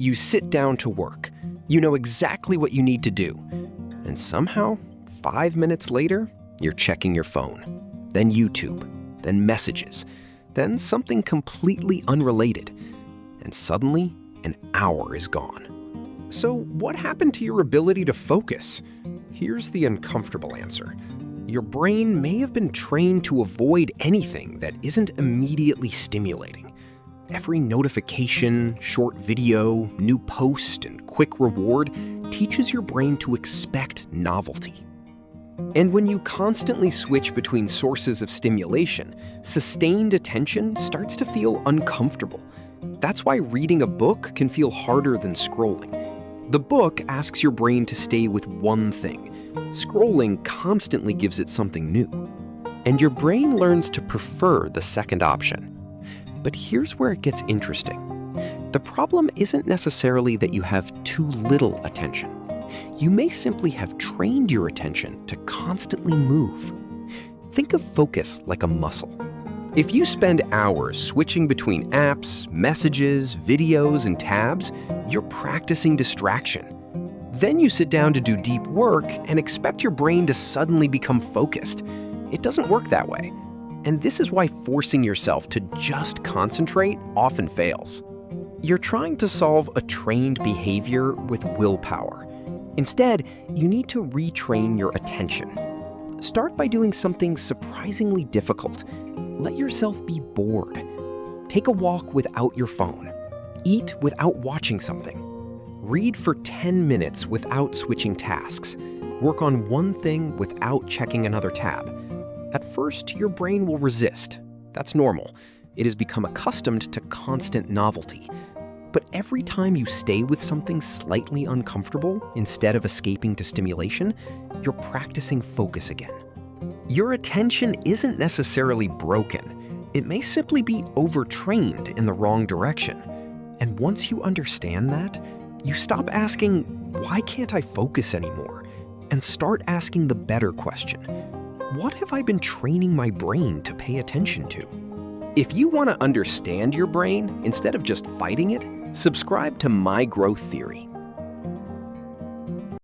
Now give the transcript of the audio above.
You sit down to work. You know exactly what you need to do. And somehow, 5 minutes later, you're checking your phone. Then YouTube. Then messages. Then something completely unrelated. And suddenly, an hour is gone. So what happened to your ability to focus? Here's the uncomfortable answer. Your brain may have been trained to avoid anything that isn't immediately stimulating. Every notification, short video, new post, and quick reward teaches your brain to expect novelty. And when you constantly switch between sources of stimulation, sustained attention starts to feel uncomfortable. That's why reading a book can feel harder than scrolling. The book asks your brain to stay with one thing. Scrolling constantly gives it something new. And your brain learns to prefer the second option. But here's where it gets interesting. The problem isn't necessarily that you have too little attention. You may simply have trained your attention to constantly move. Think of focus like a muscle. If you spend hours switching between apps, messages, videos, and tabs, you're practicing distraction. Then you sit down to do deep work and expect your brain to suddenly become focused. It doesn't work that way. And this is why forcing yourself to just concentrate often fails. You're trying to solve a trained behavior with willpower. Instead, you need to retrain your attention. Start by doing something surprisingly difficult. Let yourself be bored. Take a walk without your phone. Eat without watching something. Read for 10 minutes without switching tasks. Work on one thing without checking another tab. At first, your brain will resist. That's normal. It has become accustomed to constant novelty. But every time you stay with something slightly uncomfortable instead of escaping to stimulation, you're practicing focus again. Your attention isn't necessarily broken. It may simply be overtrained in the wrong direction. And once you understand that, you stop asking, "Why can't I focus anymore?" and start asking the better question. What have I been training my brain to pay attention to? If you want to understand your brain instead of just fighting it, subscribe to My Growth Theory.